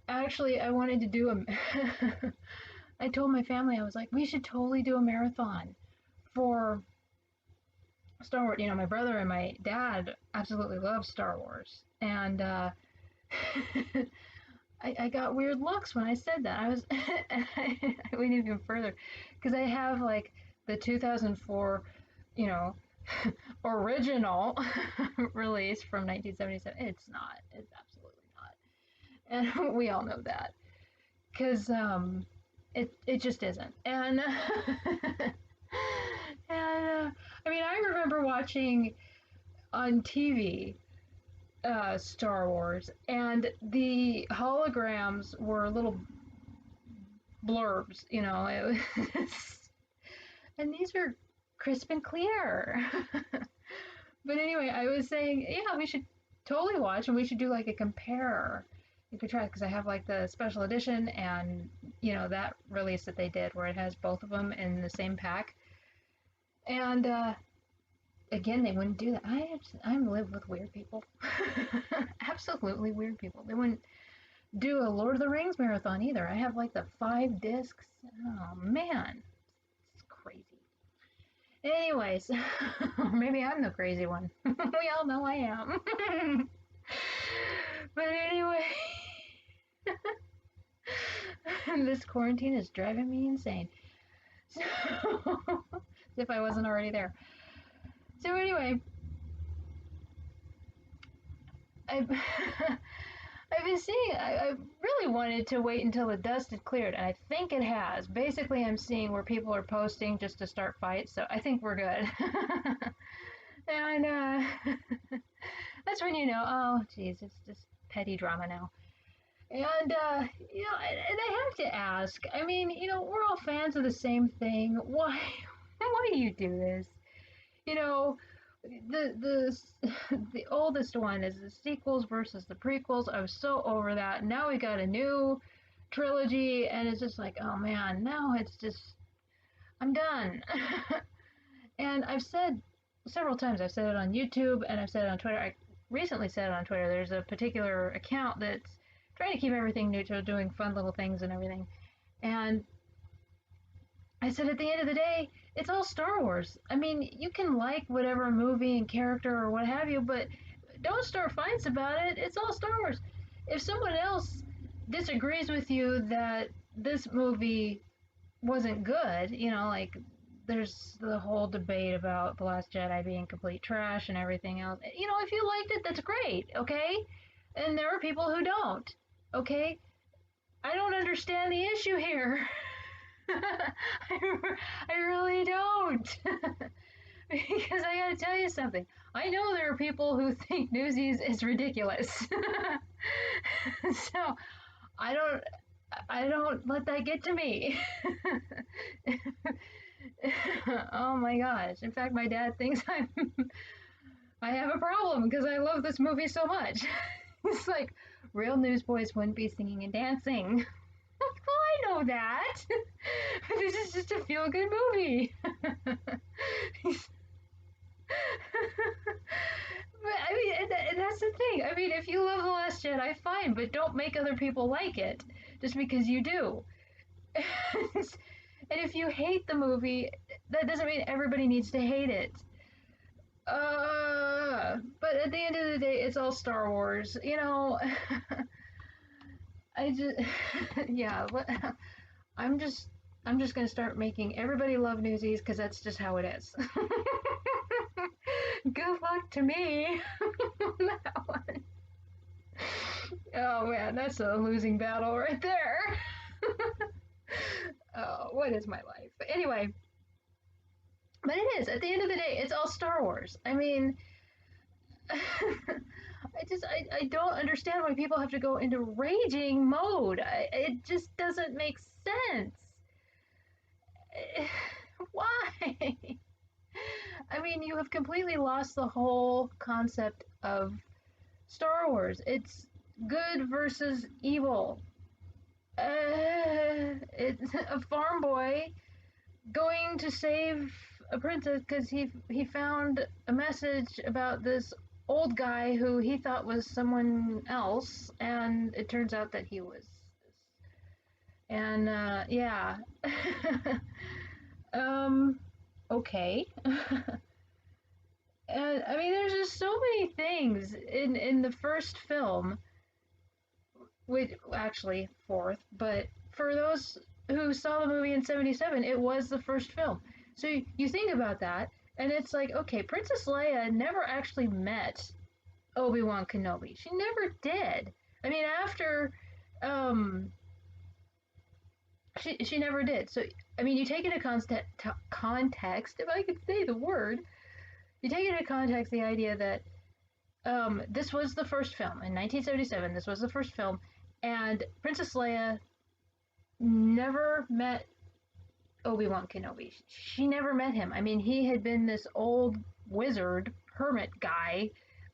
Actually, I wanted to do a. I told my family, I was like, we should totally do a marathon for Star Wars. You know, my brother and my dad absolutely love Star Wars, and I got weird looks when I said that. I went even further because I have like the 2004, you know, original release from 1977. It's not. It's absolutely not, and we all know that because it just isn't. And I mean, I remember watching on TV Star Wars, and the holograms were little blurbs, you know. It was, and these were crisp and clear. But anyway, I was saying, yeah, we should totally watch, and we should do like a compare. You could try because I have like the special edition, and you know that release that they did where it has both of them in the same pack. And again, they wouldn't do that. I live with weird people, absolutely weird people. They wouldn't do a Lord of the Rings marathon either. I have like the 5 discs. Oh man, it's crazy. Anyways, maybe I'm the crazy one. We all know I am. But anyway, this quarantine is driving me insane. So, as if I wasn't already there. So anyway, I've, I've been seeing, I really wanted to wait until the dust had cleared, and I think it has. Basically, I'm seeing where people are posting just to start fights, so I think we're good. And that's when you know, oh, geez, it's just petty drama now. And, you know, and I have to ask, I mean, you know, we're all fans of the same thing. Why do you do this? You know, the oldest one is the sequels versus the prequels. I was so over that. Now we got a new trilogy, and it's just like, oh man, now it's just I'm done. And I've said several times, I've said it on YouTube and I've said it on Twitter. I recently said it on Twitter. There's a particular account that's trying to keep everything neutral, doing fun little things and everything. And I said at the end of the day, it's all Star Wars. I mean, you can like whatever movie and character or what have you, but don't start fights about it. It's all Star Wars. If someone else disagrees with you that this movie wasn't good, you know, like there's the whole debate about The Last Jedi being complete trash and everything else. You know, if you liked it, that's great, okay? And there are people who don't, okay? I don't understand the issue here. I really don't. Because I gotta tell you something. I know there are people who think Newsies is ridiculous. So I don't let that get to me. Oh my gosh. In fact, my dad thinks I have a problem because I love this movie so much. It's like real newsboys wouldn't be singing and dancing. Well, I know that. This is just a feel-good movie. But I mean, and that's the thing. I mean, if you love The Last Jedi, fine, but don't make other people like it just because you do. And if you hate the movie, that doesn't mean everybody needs to hate it. But at the end of the day, it's all Star Wars. You know, I just, yeah. I'm just gonna start making everybody love Newsies because that's just how it is. Good luck to me. That one. Oh man, that's a losing battle right there. Oh, what is my life? But anyway, but it is. At the end of the day, it's all Star Wars. I mean, I don't understand why people have to go into raging mode. It just doesn't make sense. Why? I mean, you have completely lost the whole concept of Star Wars. It's good versus evil. It's a farm boy going to save a princess because he found a message about this old guy who he thought was someone else, and it turns out that he was And yeah. um, okay. And I mean, there's just so many things in the first film, which actually fourth, but for those who saw the movie in '77, it was the first film. So you think about that, and it's like, okay, Princess Leia never actually met Obi-Wan Kenobi. She never did. I mean, after um, she never did. So I mean, you take into context, if I could say the word, you take into context the idea that this was the first film in 1977. This was the first film, and Princess Leia never met Obi-Wan Kenobi. She never met him. I mean, he had been this old wizard hermit guy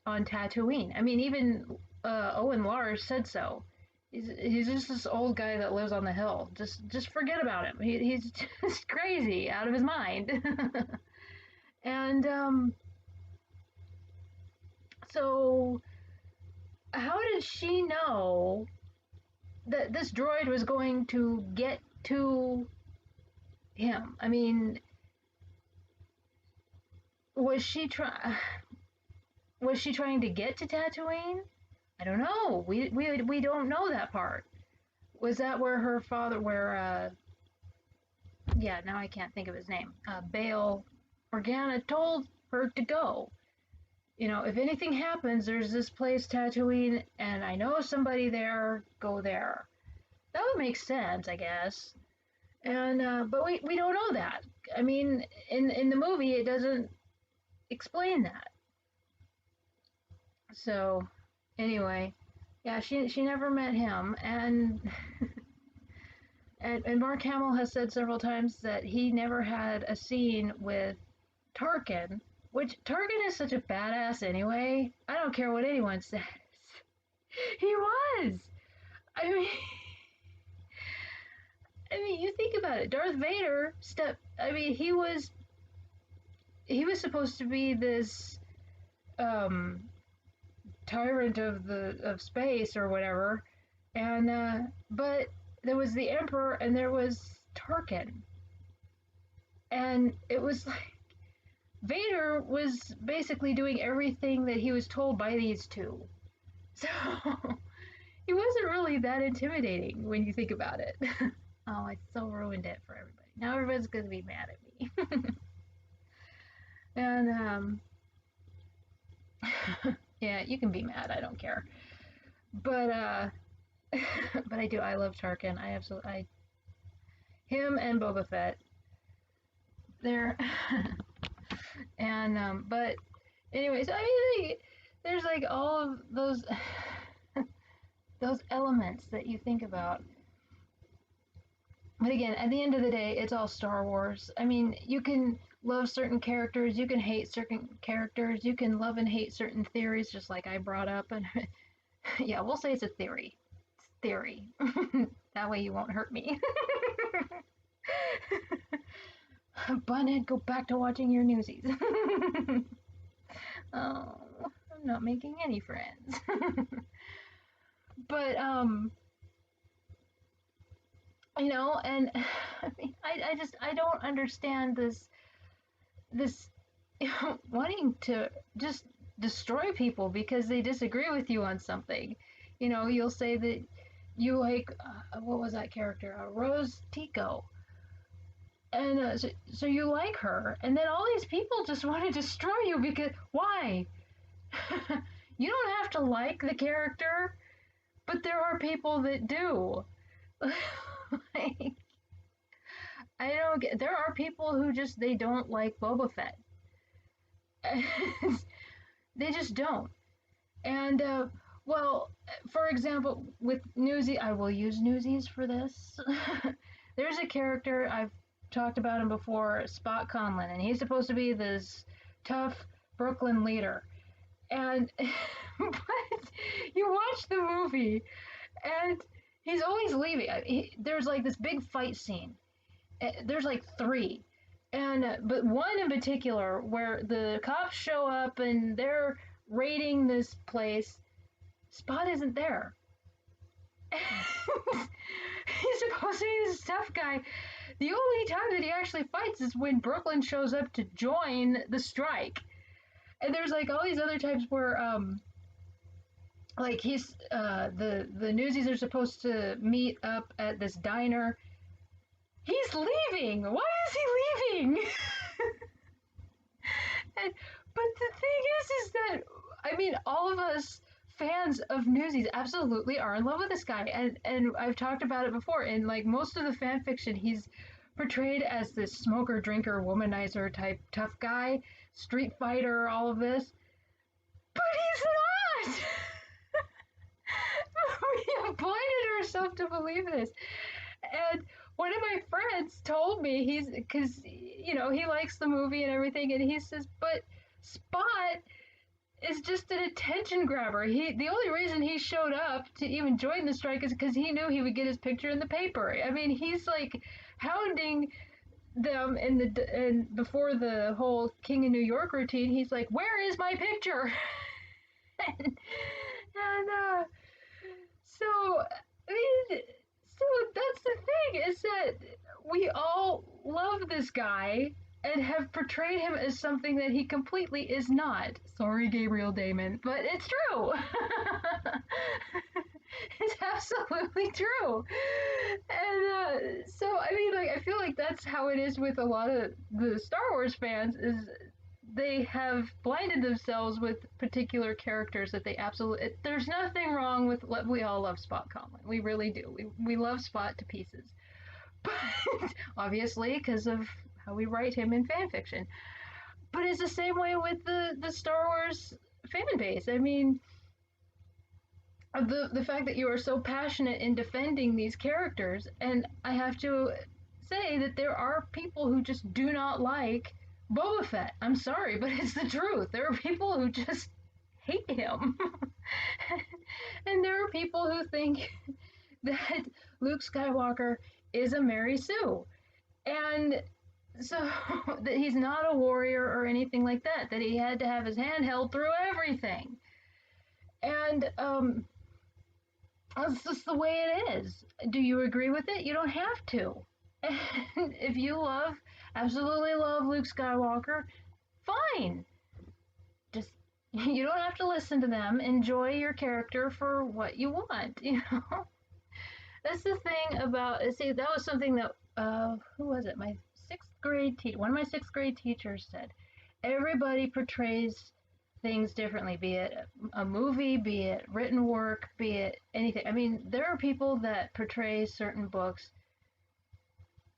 on Tatooine. I mean, even Owen Lars said so. He's just this old guy that lives on the hill. Just forget about him. He's just crazy, out of his mind. And so, how did she know that this droid was going to get to him? I mean, was she try was she trying to get to Tatooine? I don't know. We don't know that part. Was that where her father, where yeah, now I can't think of his name. Bail Organa told her to go. You know, if anything happens, there's this place Tatooine, and I know somebody there. Go there. That would make sense, I guess. And but we don't know that. I mean, in the movie, it doesn't explain that. So anyway, yeah, she never met him, and and Mark Hamill has said several times that he never had a scene with Tarkin, which Tarkin is such a badass anyway. I don't care what anyone says. He was. I mean, I mean, you think about it. Darth Vader step. I mean, he was supposed to be this um, tyrant of space or whatever, and but there was the Emperor and there was Tarkin, and it was like Vader was basically doing everything that he was told by these two. So he wasn't really that intimidating when you think about it. Oh, I so ruined it for everybody. Now everybody's gonna be mad at me. And yeah, you can be mad. I don't care. But but I do. I love Tarkin. I absolutely. Him and Boba Fett. They're and but anyways, I mean, there's like all of those those elements that you think about. But again, at the end of the day, it's all Star Wars. I mean, you can love certain characters, you can hate certain characters, you can love and hate certain theories, just like I brought up. And yeah, we'll say it's a theory. It's theory. That way you won't hurt me. Bunhead, go back to watching your newsies. Oh, I'm not making any friends. But you know, and I mean, I don't understand this wanting to just destroy people because they disagree with you on something. You know, you'll say that you like what was that character, Rose Tico, and so you like her, and then all these people just want to destroy you because why? You don't have to like the character, but there are people that do. Like, I don't get. There are people who just they don't like Boba Fett. They just don't. And well, for example, with Newsy, I will use Newsies for this. There's a character I've talked about him before, Spot Conlon, and he's supposed to be this tough Brooklyn leader. And but you watch the movie, and he's always leaving. There's like this big fight scene. There's like three, and but one in particular where the cops show up and they're raiding this place. Spot isn't there. He's supposed supposed to be this tough guy. The only time that he actually fights is when Brooklyn shows up to join the strike. And there's like all these other times where like he's the newsies are supposed to meet up at this diner. He's leaving. Why is he leaving? And, but the thing is that I mean, all of us fans of Newsies absolutely are in love with this guy, and I've talked about it before. In like most of the fan fiction, he's portrayed as this smoker, drinker, womanizer type tough guy, street fighter, all of this. But he's not. We have blinded ourselves to believe this. And one of my friends told me he's because he likes the movie and everything, and he says, but Spot is just an attention grabber. The only reason he showed up to even join the strike is because he knew he would get his picture in the paper. I mean, he's like hounding them and before the whole King of New York routine. He's like, "Where is my picture?" and so I mean, so that's the thing is that we all love this guy and have portrayed him as something that he completely is not. Sorry, Gabriel Damon, but it's true. It's absolutely true. And so, I mean, like, I feel like that's how it is with a lot of the Star Wars fans is they have blinded themselves with particular characters that they absolutely. There's nothing wrong with. We all love Spot Conlon. We really do. We love Spot to pieces. But obviously, because of how we write him in fan fiction. But it's the same way with the Star Wars fan base. I mean, the fact that you are so passionate in defending these characters, and I have to say that there are people who just do not like Boba Fett. I'm sorry, but it's the truth. There are people who just hate him. And there are people who think that Luke Skywalker is a Mary Sue. And so that he's not a warrior or anything like that, that he had to have his hand held through everything. And that's just the way it is. Do you agree with it? You don't have to. And if you absolutely love Luke Skywalker, fine. Just, you don't have to listen to them. Enjoy your character for what you want, That's the thing about, see, that was something that, who was it? My sixth grade teacher, one of my sixth grade teachers said, everybody portrays things differently, be it a movie, be it written work, be it anything. I mean, there are people that portray certain books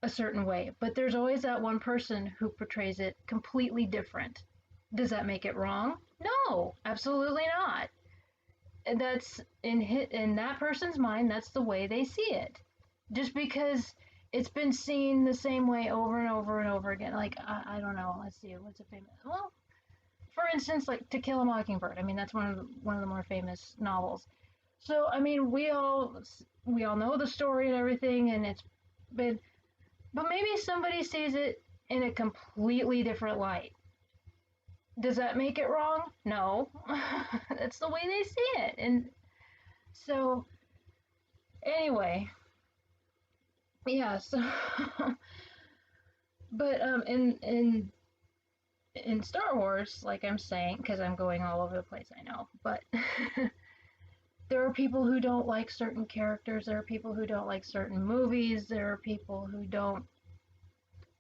a certain way, but there's always that one person who portrays it completely different. Does that make it wrong? No, absolutely not. And that's in that person's mind, that's the way they see it. Just because it's been seen the same way over and over and over again. Like, I don't know. Let's see. What's a famous? Well, for instance, like To Kill a Mockingbird. I mean, that's one of the more famous novels. So, I mean, we all know the story and everything, and it's been, but maybe somebody sees it in a completely different light. Does that make it wrong? No. That's the way they see it. And so, anyway, yeah, so but in Star Wars, like I'm saying, because I'm going all over the place, I know, but there are people who don't like certain characters, there are people who don't like certain movies, there are people who don't,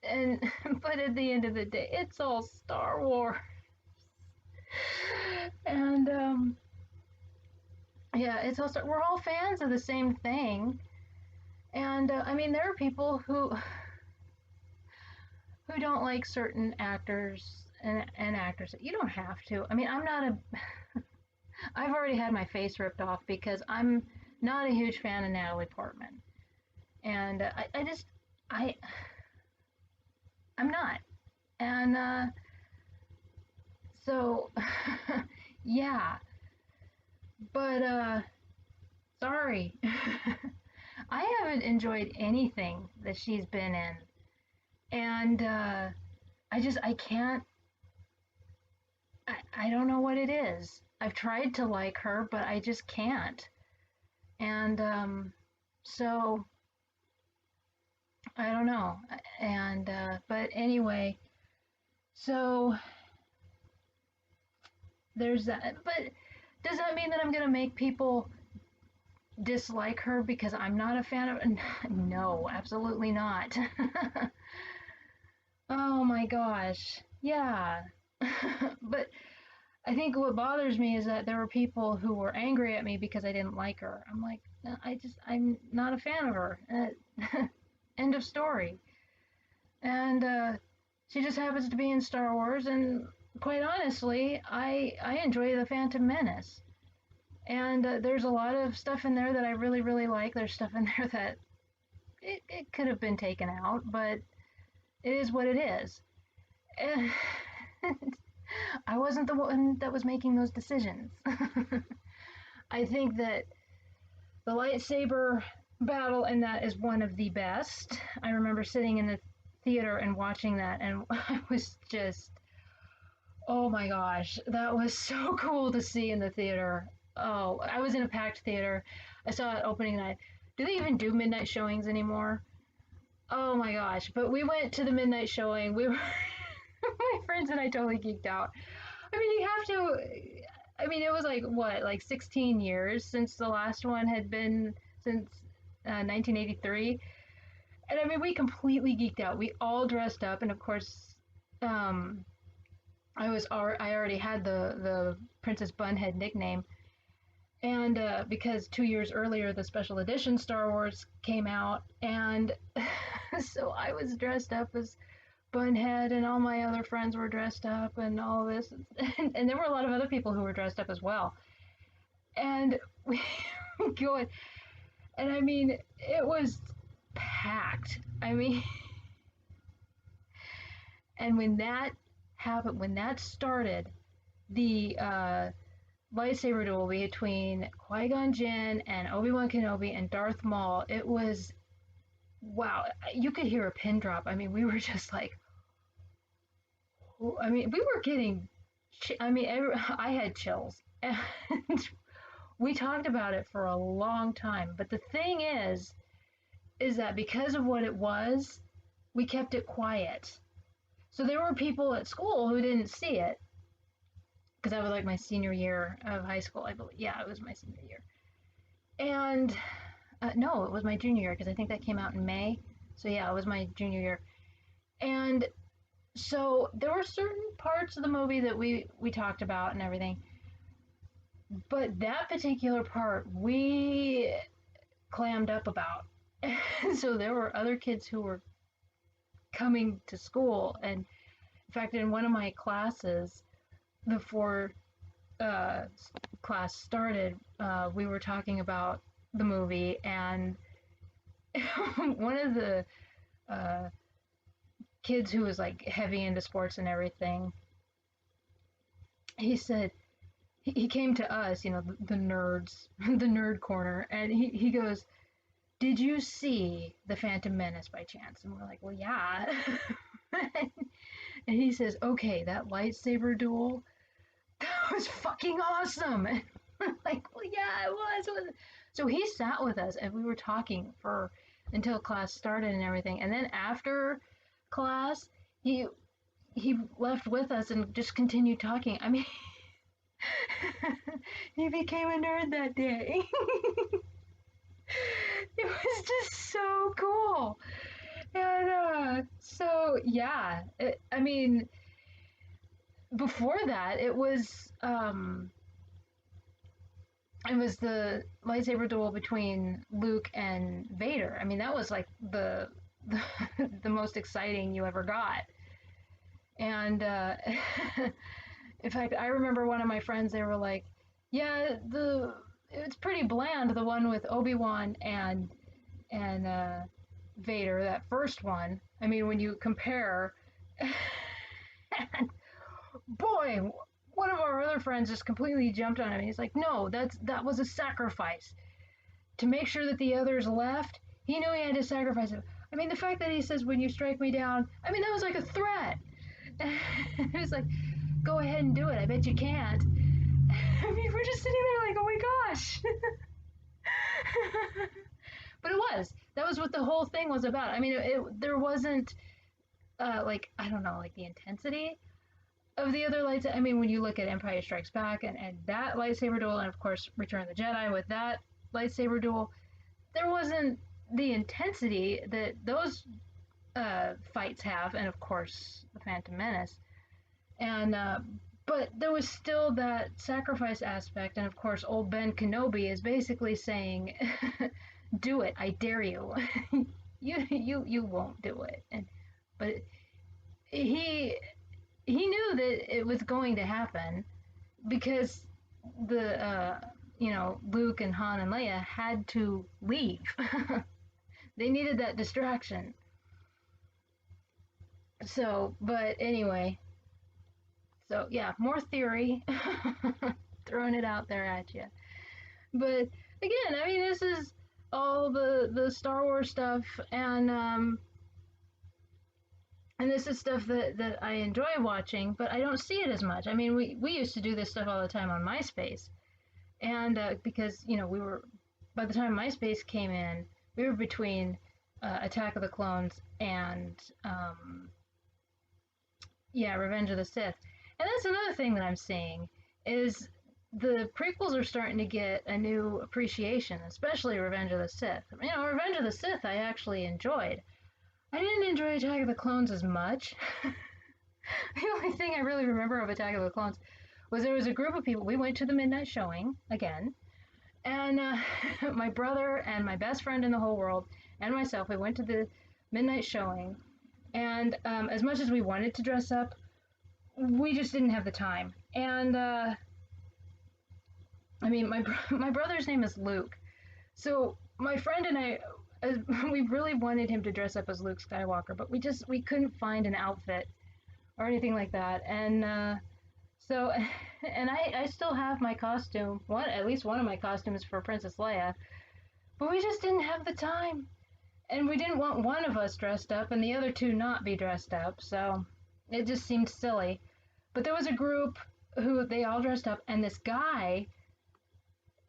and but at the end of the day, it's all Star Wars. And yeah, we're all fans of the same thing. And I mean, there are people who don't like certain actors and actresses. You don't have to. I mean, I'm not a. I've already had my face ripped off because I'm not a huge fan of Natalie Portman, and I'm not, and so yeah, but sorry. I haven't enjoyed anything that she's been in. And I can't, I don't know what it is. I've tried to like her, but I just can't. And so, I don't know. And but anyway, so there's that. But does that mean that I'm gonna make people dislike her because I'm not a fan of? No, absolutely not. Oh my gosh. Yeah. But I think what bothers me is that there were people who were angry at me because I didn't like her. I'm like, "No, I'm not a fan of her. End of story." And she just happens to be in Star Wars, and quite honestly, I enjoy the Phantom Menace. And there's a lot of stuff in there that I really, really like. There's stuff in there that it could have been taken out, but it is what it is. And I wasn't the one that was making those decisions. I think that the lightsaber battle in that is one of the best. I remember sitting in the theater and watching that, and I was just, oh my gosh, that was so cool to see in the theater. Oh, I was in a packed theater. I saw it opening night. Do they even do midnight showings anymore? Oh my gosh. But we went to the midnight showing. We were, my friends and I totally geeked out. I mean, you have to, I mean, it was like, what, like 16 years since the last one had been, since 1983. And I mean, we completely geeked out. We all dressed up. And of course, um, I already had the Princess Bunhead nickname. And because 2 years earlier, the special edition Star Wars came out. And so I was dressed up as Bunhead, and all my other friends were dressed up, and all this. And there were a lot of other people who were dressed up as well. And we go, and I mean, it was packed. I mean, and when that happened, when that started, the lightsaber duel between Qui-Gon Jinn and Obi-Wan Kenobi and Darth Maul, it was, wow, you could hear a pin drop. I mean, we were just like, I mean, we were getting, I mean, I had chills. And we talked about it for a long time. But the thing is that because of what it was, we kept it quiet. So there were people at school who didn't see it, because that was like my senior year of high school, I believe. Yeah, it was my senior year. And no, it was my junior year, because I think that came out in May. So yeah, it was my junior year. And so there were certain parts of the movie that we talked about and everything, but that particular part we clammed up about. And so there were other kids who were coming to school, and in fact, in one of my classes before uh, class started, we were talking about the movie, and one of the uh, kids who was like heavy into sports and everything, he said, he came to us, you know, the nerds, the nerd corner, and he goes, "Did you see the Phantom Menace by chance?" And we're like, "Well, yeah." And he says, "Okay, that lightsaber duel, that was fucking awesome." And we're like, "Well, yeah, it was." So he sat with us, and we were talking for until class started and everything. And then after class, he left with us and just continued talking. I mean, he became a nerd that day. It was just so cool. And so yeah, I mean, before that, it was the lightsaber duel between Luke and Vader. I mean, that was like the, the most exciting you ever got. And in fact, I remember one of my friends. They were like, "Yeah, the it's pretty bland, the one with Obi-Wan and Vader, that first one. I mean, when you compare." And boy, one of our other friends just completely jumped on him. He's like, "No, that was a sacrifice to make sure that the others left. He knew he had to sacrifice it." I mean, the fact that he says, "When you strike me down," I mean, that was like a threat. It was like, "Go ahead and do it. I bet you can't." I mean, we're just sitting there like, "Oh my gosh." But it was. That was what the whole thing was about. I mean, there wasn't like, I don't know, like the intensity of the other lights. I mean, when you look at Empire Strikes Back and that lightsaber duel, and of course Return of the Jedi with that lightsaber duel, there wasn't the intensity that those fights have, and of course the Phantom Menace. And but there was still that sacrifice aspect, and of course old Ben Kenobi is basically saying, "Do it, I dare you." You won't do it, and but he he knew that it was going to happen because the Luke and Han and Leia had to leave. They needed that distraction. So, but anyway, so yeah, more theory, throwing it out there at you. But again, I mean, this is all the Star Wars stuff, and this is stuff that I enjoy watching, but I don't see it as much. I mean, we used to do this stuff all the time on MySpace, and because we were, by the time MySpace came in, we were between Attack of the Clones and Revenge of the Sith. And that's another thing that I'm seeing is the prequels are starting to get a new appreciation, especially Revenge of the Sith. Revenge of the Sith I actually enjoyed. I didn't enjoy Attack of the Clones as much. The only thing I really remember of Attack of the Clones was there was a group of people. We went to the midnight showing again, and my brother and my best friend in the whole world and myself, we went to the midnight showing, and as much as we wanted to dress up, we just didn't have the time. And I mean, my brother's name is Luke, so my friend and I, we really wanted him to dress up as Luke Skywalker, but we couldn't find an outfit or anything like that. And so, and I still have my costume, at least one of my costumes for Princess Leia, but we just didn't have the time. And we didn't want one of us dressed up and the other two not be dressed up, so it just seemed silly. But there was a group who they all dressed up, and this guy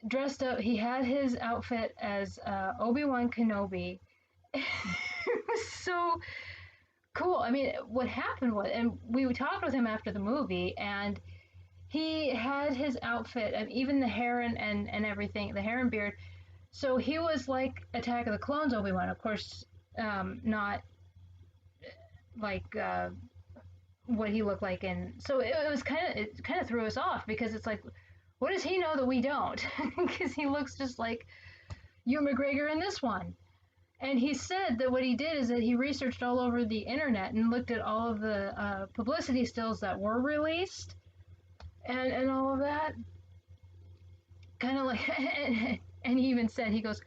dressed up, he had his outfit as Obi-Wan Kenobi. It was so cool. I mean, what happened was, and we talked with him after the movie, and he had his outfit, and even the hair and everything, the hair and beard. So he was like Attack of the Clones Obi-Wan, of course, not like what he looked like. And so it kind of threw us off, because it's like, what does he know that we don't? Because he looks just like Ewan McGregor in this one. And he said that what he did is that he researched all over the internet and looked at all of the publicity stills that were released and all of that. Kind of like, and he even said, he goes,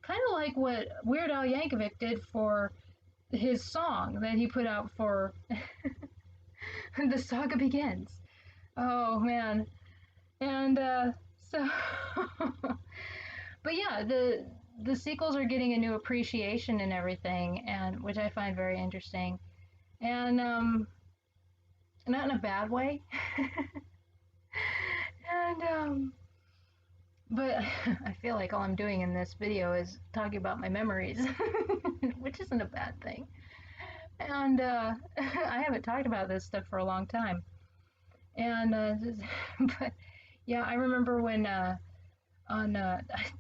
kind of like what Weird Al Yankovic did for his song that he put out for The Saga Begins. Oh, man. And so, but yeah, the sequels are getting a new appreciation and everything, and which I find very interesting, and not in a bad way. And but I feel like all I'm doing in this video is talking about my memories, which isn't a bad thing. And I haven't talked about this stuff for a long time. And but yeah, I remember when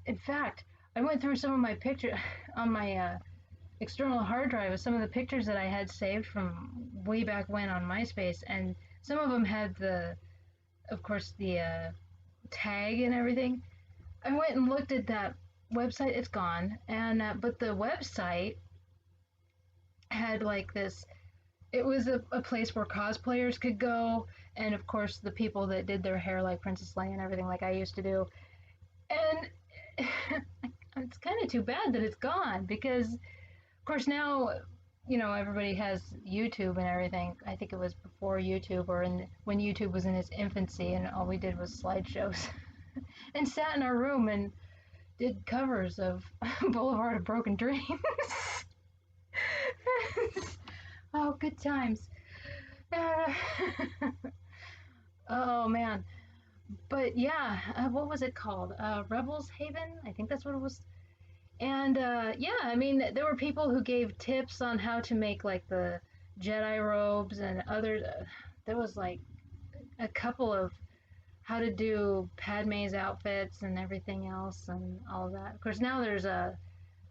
in fact, I went through some of my pictures on my external hard drive with some of the pictures that I had saved from way back when on MySpace, and some of them had of course, the tag and everything. I went and looked at that website. It's gone, and but the website had like this. It was a place where cosplayers could go, and of course the people that did their hair like Princess Leia and everything, like I used to do. And it's kind of too bad that it's gone, because of course now everybody has YouTube and everything. I think it was before YouTube, or when YouTube was in its infancy, and all we did was slideshows. And sat in our room and did covers of Boulevard of Broken Dreams. Oh, good times. Oh, man. But yeah, what was it called? Rebels Haven? I think that's what it was. And yeah, I mean, there were people who gave tips on how to make like the Jedi robes and other. There was like a couple of how to do Padme's outfits and everything else and all of that. Of course, now there's a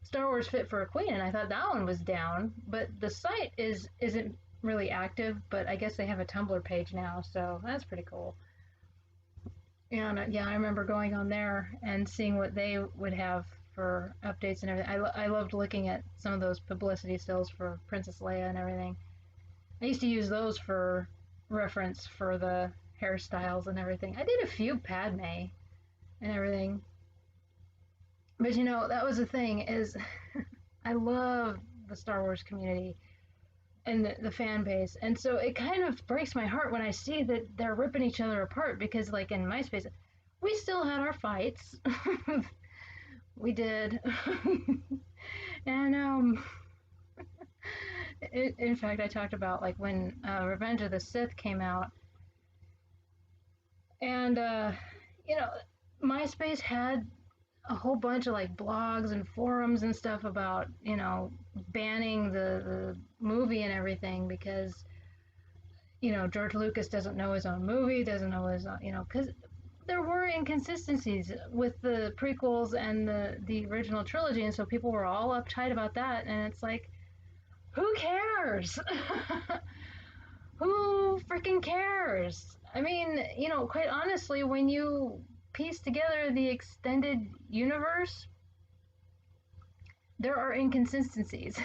Star Wars Fit for a Queen, and I thought that one was down, but the site isn't really active. But I guess they have a Tumblr page now, so that's pretty cool. And yeah, I remember going on there and seeing what they would have for updates and everything. I loved looking at some of those publicity stills for Princess Leia and everything. I used to use those for reference for the hairstyles and everything. I did a few Padme and everything. But you know, that was the thing is I love the Star Wars community and the fan base. And so it kind of breaks my heart when I see that they're ripping each other apart because like in MySpace, we still had our fights. We did. And in fact, I talked about like when Revenge of the Sith came out, and you know, MySpace had a whole bunch of like blogs and forums and stuff about banning the movie and everything because George Lucas doesn't know his own movie, doesn't know his own, because there were inconsistencies with the prequels and the original trilogy, and so people were all uptight about that, and it's like, who cares? Who freaking cares? I mean, quite honestly, when you piece together the extended universe, there are inconsistencies.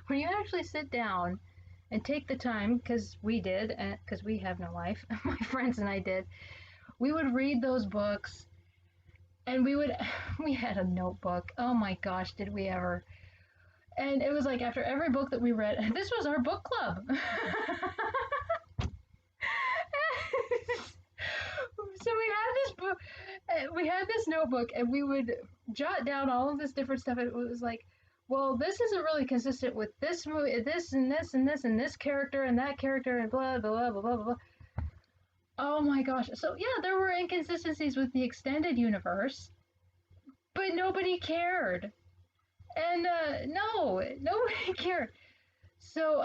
When you actually sit down and take the time, because we did, because we have no life, my friends and I did, we would read those books, and we had a notebook. Oh my gosh, did we ever? And it was like after every book that we read, this was our book club. So we had this book, we had this notebook, and we would jot down all of this different stuff. And it was like, well, this isn't really consistent with this movie, this and this and this and this character and that character and blah blah blah blah blah blah. Oh my gosh! So yeah, there were inconsistencies with the extended universe, but nobody cared, and no, nobody cared. So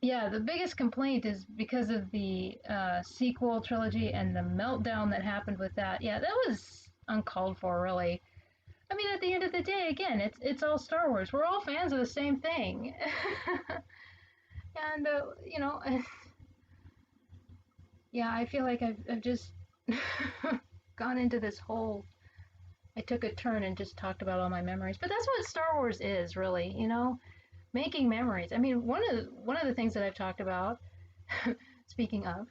yeah, the biggest complaint is because of the sequel trilogy and the meltdown that happened with that. Yeah, that was uncalled for, really. I mean, at the end of the day, again, it's all Star Wars. We're all fans of the same thing, and yeah, I feel like I've just gone into this whole. I took a turn and just talked about all my memories, but that's what Star Wars is, really. Making memories. I mean, one of the things that I've talked about, speaking of,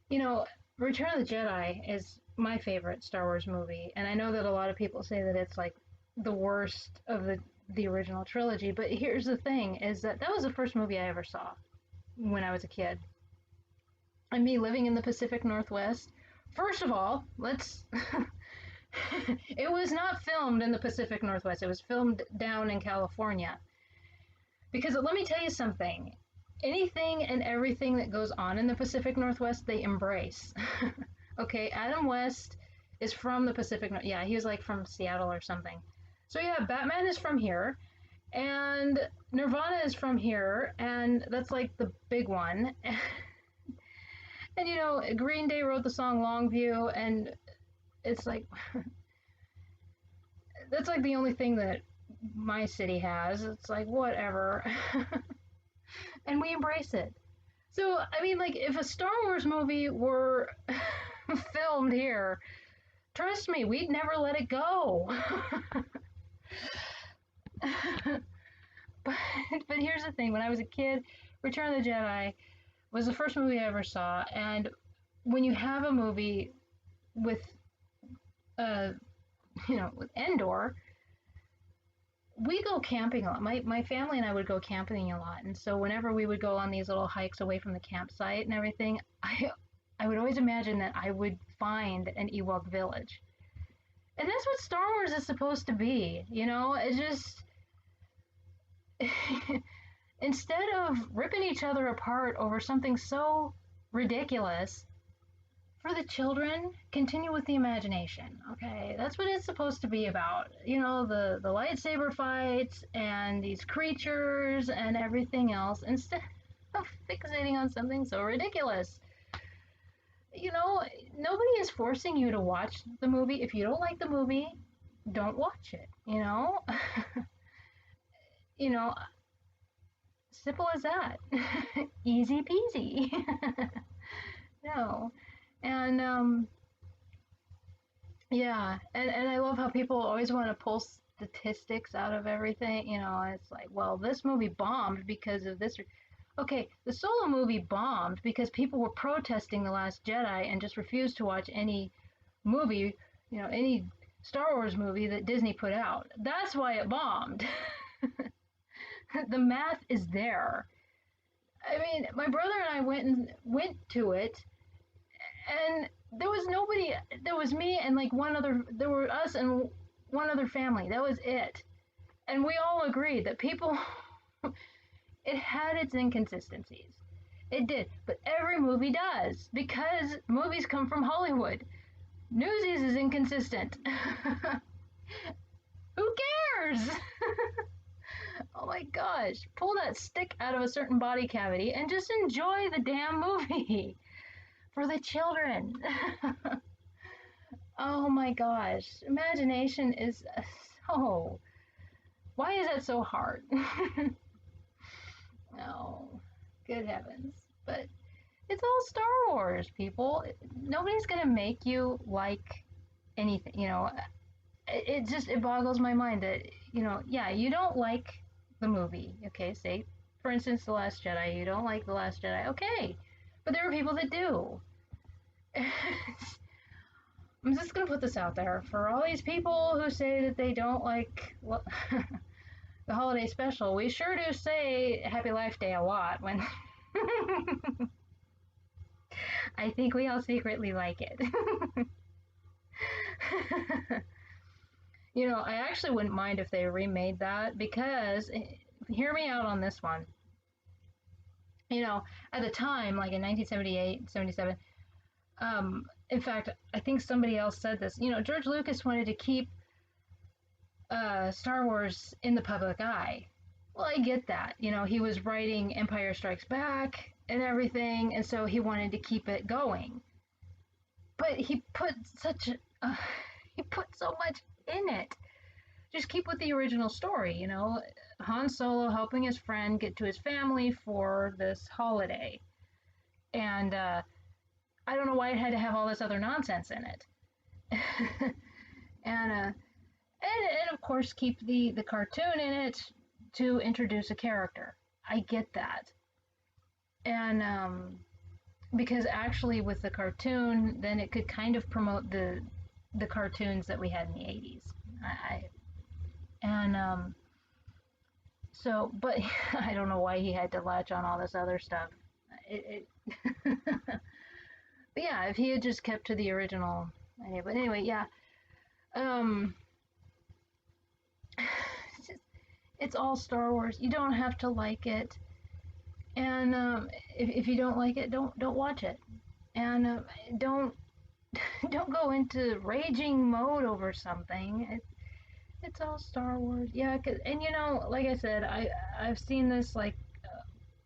you know, Return of the Jedi is my favorite Star Wars movie, and I know that a lot of people say that it's like the worst of the original trilogy, but here's the thing is that that was the first movie I ever saw when I was a kid. And me living in the Pacific Northwest, first of all, let's it was not filmed in the Pacific Northwest. It was filmed down in California. Because let me tell you something, anything and everything that goes on in the Pacific Northwest, they embrace. Okay, Adam West is from the Pacific Northwest. Yeah, he was like from Seattle or something. So yeah, Batman is from here, and Nirvana is from here, and that's like the big one. And Green Day wrote the song Longview, and it's like that's like the only thing that my city has. It's like whatever. And we embrace it. So, I mean, like, if a Star Wars movie were filmed here, trust me, we'd never let it go. but, but here's the thing: when I was a kid, Return of the Jedi was the first movie I ever saw, and when you have a movie with, uh, with Endor, we go camping a lot. My family and I would go camping a lot, and so whenever we would go on these little hikes away from the campsite and everything, I would always imagine that I would find an Ewok village, and that's what Star Wars is supposed to be. It's just instead of ripping each other apart over something so ridiculous, for the children, continue with the imagination. Okay, that's what it's supposed to be about. You know, the lightsaber fights and these creatures and everything else, instead of fixating on something so ridiculous. You know, nobody is forcing you to watch the movie. If you don't like the movie, don't watch it. You know, you know, simple as that. Easy peasy. No, and yeah, and I love how people always want to pull statistics out of everything. You know, it's like, well, this movie bombed because of this. Okay, the Solo movie bombed because people were protesting The Last Jedi and just refused to watch any movie, you know, any Star Wars movie that Disney put out. That's why it bombed. The math is there. I mean, my brother and I went to it, and there was nobody. There was me and like one other. There were us and one other family. That was it. And we all agreed that people. It had its inconsistencies. It did, but every movie does because movies come from Hollywood. Newsies is inconsistent. Who cares? Oh my gosh, pull that stick out of a certain body cavity and just enjoy the damn movie for the children. Oh my gosh, imagination is so. Why is that so hard? No, good heavens. But it's all Star Wars, people. Nobody's gonna make you like anything. You know, it just it boggles my mind that yeah, you don't like the movie. Okay, say for instance, The Last Jedi. You don't like The Last Jedi. Okay, but there are people that do. I'm just gonna put this out there for all these people who say that they don't like the holiday special. We sure do say Happy Life Day a lot when. I think we all secretly like it. You know, I actually wouldn't mind if they remade that because, hear me out on this one. You know, at the time, like in 1978, 77, in fact, I think somebody else said this. You know, George Lucas wanted to keep Star Wars in the public eye. Well, I get that. You know, he was writing Empire Strikes Back and everything, and so he wanted to keep it going. But he put so much in it. Just keep with the original story, you know. Han Solo helping his friend get to his family for this holiday, and I don't know why it had to have all this other nonsense in it. And of course keep the cartoon in it to introduce a character. I get that, and because actually with the cartoon, then it could kind of promote the cartoons that we had in the 80s. I and so, but I don't know why he had to latch on all this other stuff. But yeah, if he had just kept to the original idea. But anyway, yeah. Um, it's, just, it's all Star Wars. You don't have to like it, and if you don't like it, don't watch it, and don't don't go into raging mode over something. It's all Star Wars. Yeah, and you know, like I said, I've seen this like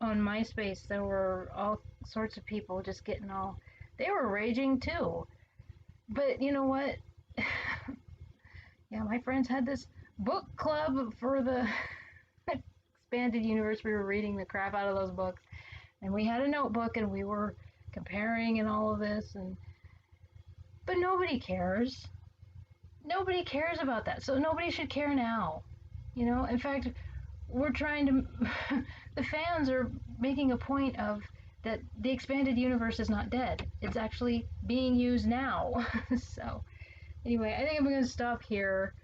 on MySpace. There were all sorts of people just getting all. They were raging too. But you know what? Yeah, my friends had this book club for the expanded universe. We were reading the crap out of those books, and we had a notebook, and we were comparing and all of this, and but nobody cares. Nobody cares about that, so nobody should care now. You know, in fact, we're trying to. The fans are making a point of that the expanded universe is not dead. It's actually being used now. So anyway, I think I'm going to stop here.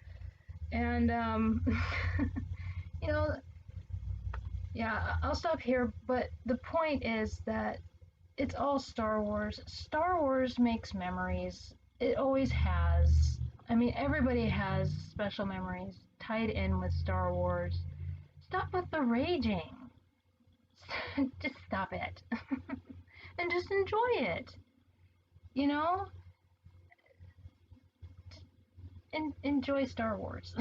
And, you know, yeah, I'll stop here. But the point is that it's all Star Wars. Star Wars makes memories. It always has. I mean, everybody has special memories tied in with Star Wars. Stop with the raging. Just stop it. And just enjoy it. you know, enjoy Star Wars.